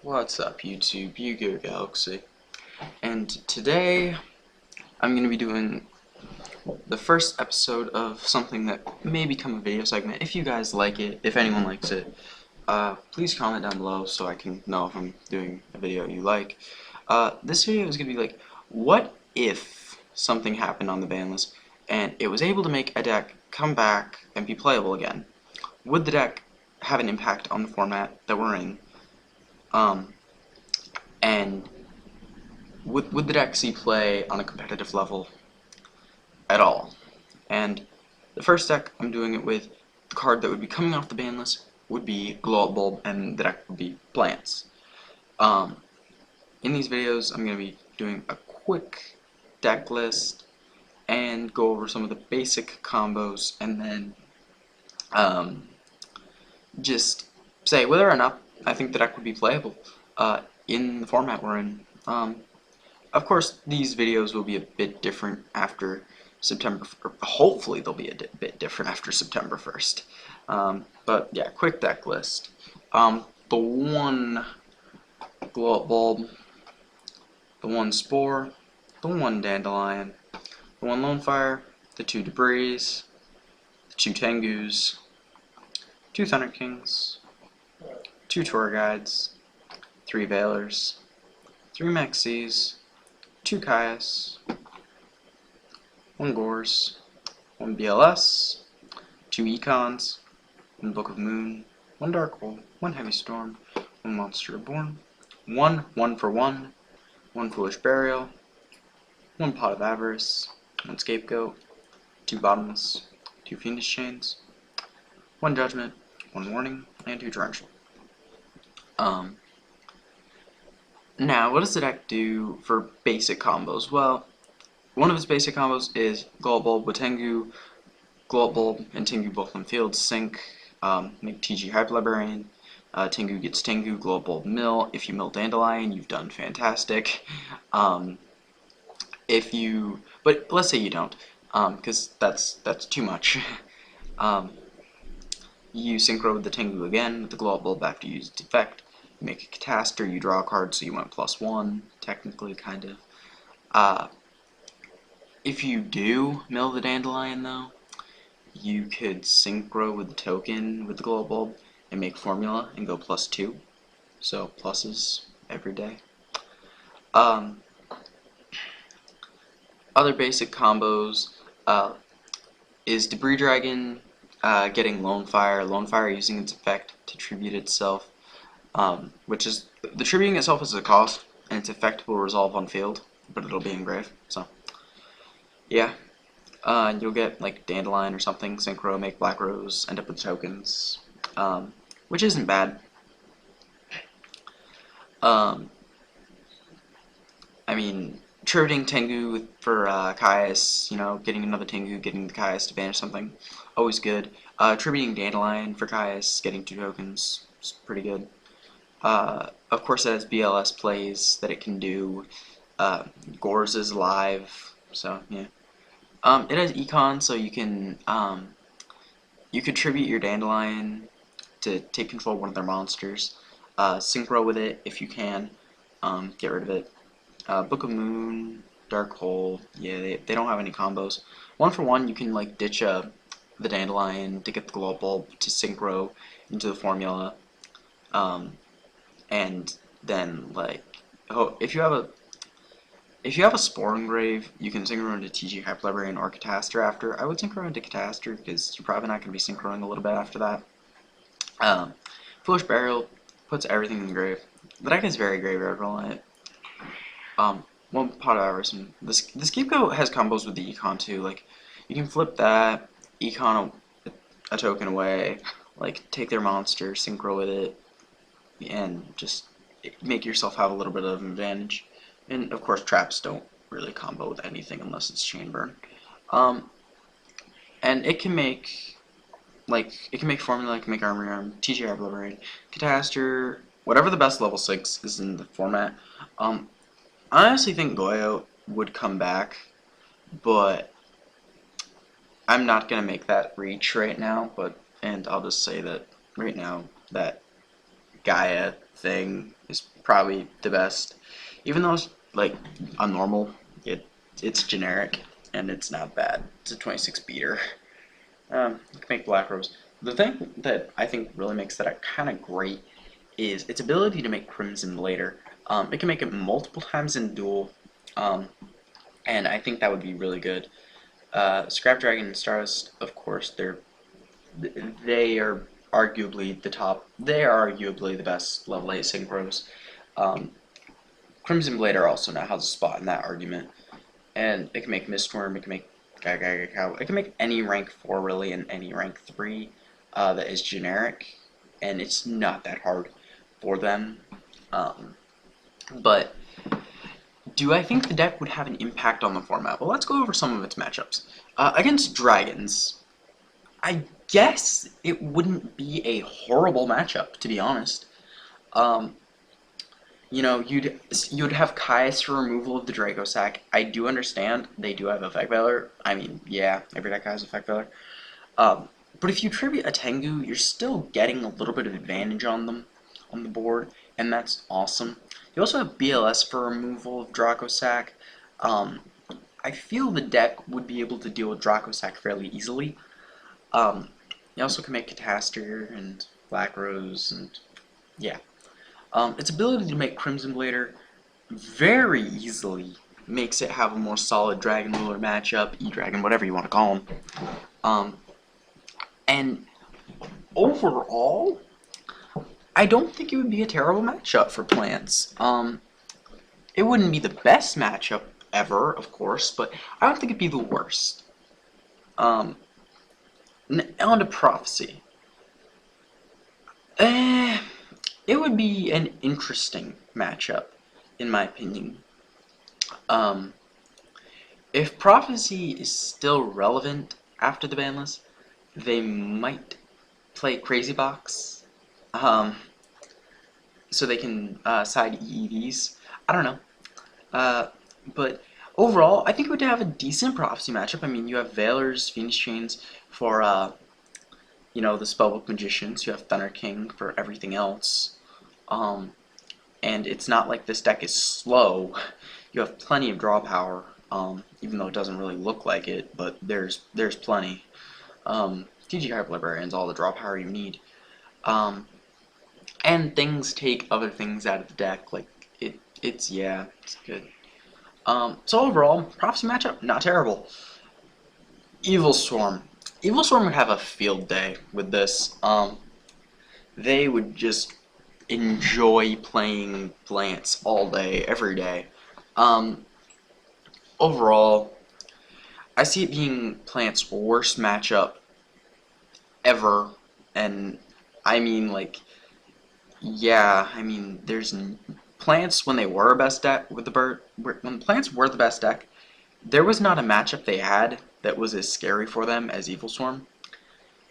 What's up YouTube, Yu-Gi-Oh! Galaxy, and today I'm going to be doing the first episode of something that may become a video segment. If you guys like it, if anyone likes it, please comment down below so I can know if I'm doing a video you like. This video is going to be like, what if something happened on the ban list and it was able to make a deck come back and be playable again? Would the deck have an impact on the format that we're in? And would the deck see play on a competitive level at all? And the first deck I'm doing it with, the card that would be coming off the ban list would be Glow Up Bulb, and the deck would be Plants. In these videos, I'm going to be doing a quick deck list and go over some of the basic combos, and then just say whether or not I think the deck would be playable in the format we're in. Of course, these videos will be a bit different after September, or hopefully they'll be a bit different after September 1st. But yeah, quick deck list. The one Glow Up Bulb, the one Spore, the one Dandelion, the one Lone Fire, the two Debris, the two Tengus, two Thunder Kings, two Tour Guides, three Veilers, three Mexies, two Caius, one Gores, one BLS, two Econs, one Book of Moon, one Dark Hole, one Heavy Storm, one Monster Reborn, one for one Foolish Burial, one Pot of Avarice, one Scapegoat, two Bottomless, two Fiendish Chains, one Judgment, one Warning, and two Torrential. Now, what does the deck do for basic combos? Well, one of its basic combos is Glow Up Bulb with Tengu, Glow Up Bulb and Tengu both on field, sync, make TG Hype Librarian, Tengu gets Tengu, Glow Up Bulb mill. If you mill Dandelion, you've done fantastic. But let's say you don't, because that's too much. You synchro with the Tengu again with the Glow Up Bulb after you use its effect. You make a Cataster, you draw a card, so you went +1, technically, kind of. If you do mill the Dandelion, though, you could synchro with the token with the Glow Up Bulb and make Formula and go +2. So pluses every day. Other basic combos is Debris Dragon getting Lone Fire using its effect to tribute itself, which is, the tributing itself is a cost, and its effect will resolve on field, but it'll be engraved, so yeah. You'll get like Dandelion or something, synchro, make Black Rose, end up with tokens, which isn't bad. I mean, tributing Tengu for Caius, getting another Tengu, getting the Caius to banish something, always good. Tributing Dandelion for Caius, getting 2 tokens, is pretty good. Of course, it has BLS plays that it can do. Gores is live, so yeah. It has Econ, so you can you could tribute your Dandelion to take control of one of their monsters. Synchro with it if you can. Get rid of it. Book of Moon, Dark Hole, yeah, they don't have any combos. 1 for 1, you can like ditch the Dandelion to get the Glow Up Bulb to synchro into the formula. And then like, if you have a Spore Engrave, you can synchro into TG Hype Librarian or Cataster after. I would synchro into Cataster because you're probably not going to be synchroing a little bit after that. Foolish Burial puts everything in the grave. The deck is very graveyard reliant. One Pot of Avarice, and the Scapegoat has combos with the Econ too. Like, you can flip that, Econ a token away, like take their monster, synchro with it, and just make yourself have a little bit of an advantage. And of course, traps don't really combo with anything unless it's chain burn. And it can make formula, it can make arm, TG Hype Librarian, Cataster, whatever the best level 6 is in the format. I honestly think Goyo would come back, but I'm not gonna make that reach right now. And I'll just say that right now that Gaia thing is probably the best. Even though it's like a normal, it's generic and it's not bad. It's a 26 beater. You can make Black Rose. The thing that I think really makes that kind of great is its ability to make Crimson later. It can make it multiple times in duel, and I think that would be really good. Scrap Dragon and Stardust, of course, they are arguably the top. They are arguably the best level 8 synchros. Crimson Blade also now has a spot in that argument, and it can make Mistworm. It can make it can make any rank 4 really and any rank 3 that is generic, and it's not that hard for them. But do I think the deck would have an impact on the format? Well, let's go over some of its matchups. Against Dragons, I guess it wouldn't be a horrible matchup, to be honest. You know, you'd have Caius for removal of the Draco Sack. I do understand they do have Effect Veiler. I mean, yeah, every deck has Effect Veiler. But if you tribute a Tengu, you're still getting a little bit of advantage on them on the board, and that's awesome. You also have BLS for removal of Draco Sack. I feel the deck would be able to deal with Draco Sack fairly easily. You also can make Cataster and Black Rose, and yeah. Its ability to make Crimson Blader very easily makes it have a more solid Dragon Ruler matchup, E-Dragon, whatever you want to call them. And overall, I don't think it would be a terrible matchup for plants. It wouldn't be the best matchup ever, of course, but I don't think it'd be the worst. On to Prophecy. It would be an interesting matchup, in my opinion. If Prophecy is still relevant after the ban list, they might play Crazy Box, so they can side EEVs. I don't know. But overall, I think it would have a decent Prophecy matchup. I mean, you have Veilers, Phoenix Chains for, you know, the Spellbook Magicians. You have Thunder King for everything else. And it's not like this deck is slow. You have plenty of draw power, even though it doesn't really look like it, but there's plenty. TG Hyper Librarian's all the draw power you need. And things take other things out of the deck, like it's good. So overall, Prophecy matchup, not terrible. Evil Swarm. Evil Swarm would have a field day with this. They would just enjoy playing plants all day, every day. Overall, I see it being plants' worst matchup ever, and I mean, like, yeah, I mean, there's plants when they were best deck with the bird. When plants were the best deck, there was not a matchup they had that was as scary for them as Evil Swarm.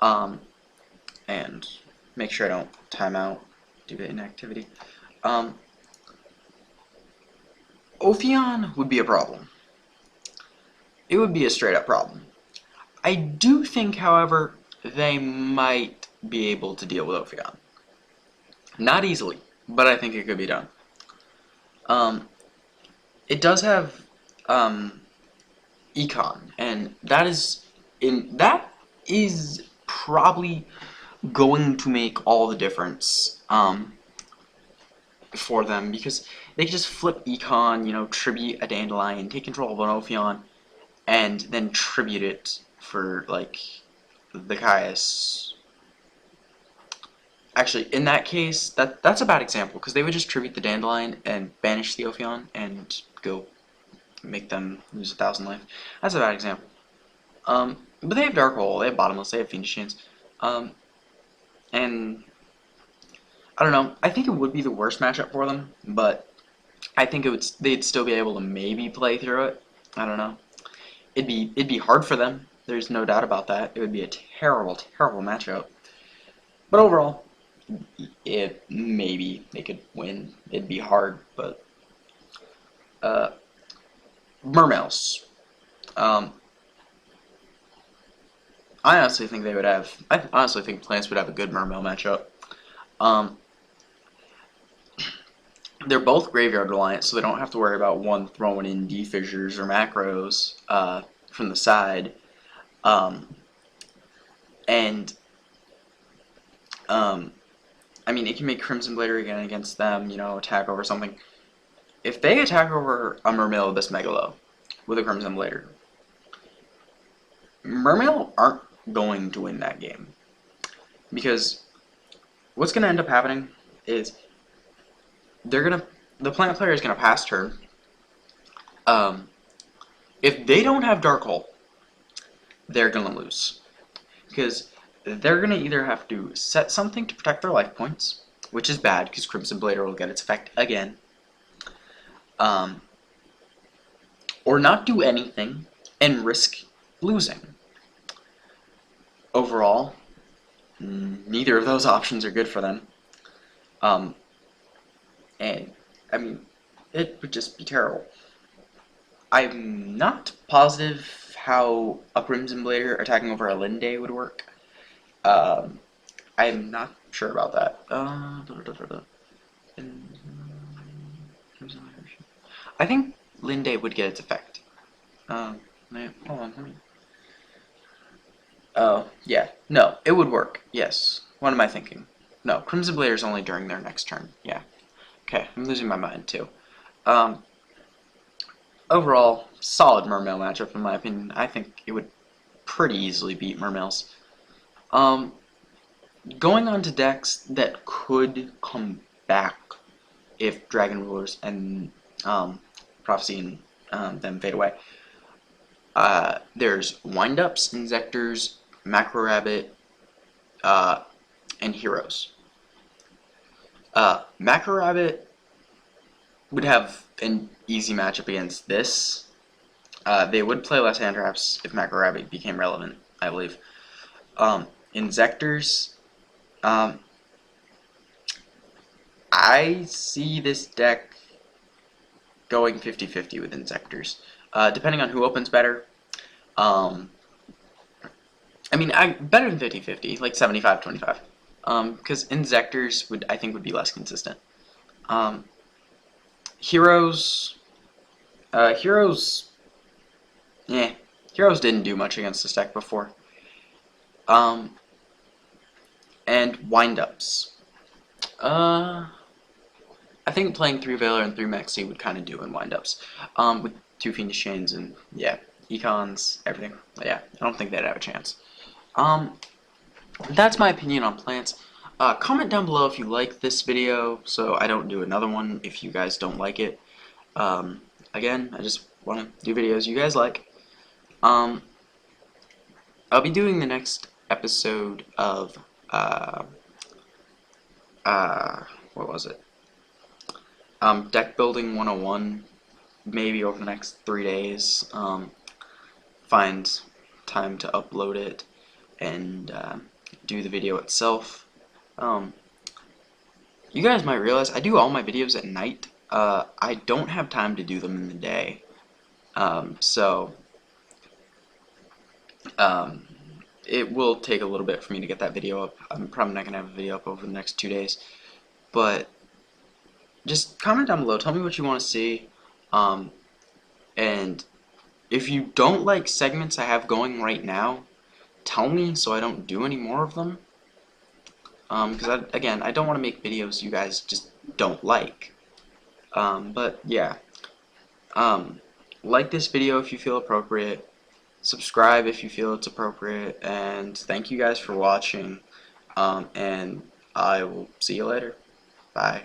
And make sure I don't time out due to inactivity. Ophion would be a problem. It would be a straight up problem. I do think, however, they might be able to deal with Ophion. Not easily, but I think it could be done. It does have Econ, and that is probably going to make all the difference for them, because they can just flip Econ, you know, tribute a Dandelion, take control of an Ophion, and then tribute it for, like, the Caius. Actually, in that case, that's a bad example, because they would just tribute the Dandelion and banish the Ophion and go make them lose 1,000 life. That's a bad example. But they have Dark Hole, they have Bottomless, they have Fiendish Chains. And I don't know, I think it would be the worst matchup for them, but I think they'd still be able to maybe play through it. I don't know. It'd be hard for them. There's no doubt about that. It would be a terrible, terrible matchup. But overall, maybe they could win. It'd be hard, but Mermails. I honestly think plants would have a good Mermail matchup. they're both graveyard reliant, so they don't have to worry about one throwing in defissures or macros from the side. Um, and I mean, it can make Crimson Blader again against them, attack over something. If they attack over a Mermail Abyss Megalo with a Crimson Blader, Mermail aren't going to win that game. Because what's going to end up happening is the plant player is going to pass turn. If they don't have Dark Hole, they're going to lose. Because they're going to either have to set something to protect their life points, which is bad because Crimson Blader will get its effect again. Or not do anything and risk losing. Overall, neither of those options are good for them. And, I mean, it would just be terrible. I'm not positive how a Crimson Blader attacking over a Linde would work. I'm not sure about that. I think Linde would get its effect. Hold on. Oh, yeah. No, it would work. Yes. What am I thinking? No, Crimson Blader is only during their next turn. Yeah. Okay, I'm losing my mind too. Overall, solid Mermail matchup in my opinion. I think it would pretty easily beat Mermails. Going on to decks that could come back if Dragon Rulers and Prophecy and them fade away. There's Windups, Inzectors, Macro Rabbit, and Heroes. Macro Rabbit would have an easy matchup against this. They would play less hand traps if Macro Rabbit became relevant, I believe. Inzectors, I see this deck going 50-50 with Inzectors, depending on who opens better. I mean, better than 50-50, like 75-25. Because Inzectors I think would be less consistent. Heroes didn't do much against this deck before. And Windups. I think playing 3 Veiler and 3 Mexi would kind of do in Windups. With 2 Fiendish Chains and, yeah, Econs, everything. But yeah, I don't think they'd have a chance. That's my opinion on plants. Comment down below if you like this video, so I don't do another one if you guys don't like it. Again, I just want to do videos you guys like. I'll be doing the next episode of, what was it? Deck Building 101, maybe over the next 3 days. Find time to upload it and do the video itself. You guys might realize I do all my videos at night. I don't have time to do them in the day. It will take a little bit for me to get that video up. I'm probably not going to have a video up over the next 2 days. But just comment down below. Tell me what you want to see. And if you don't like segments I have going right now, tell me so I don't do any more of them. Because, again, I don't want to make videos you guys just don't like. But, yeah. Like this video if you feel appropriate. Subscribe if you feel it's appropriate. And thank you guys for watching. And I will see you later. Bye.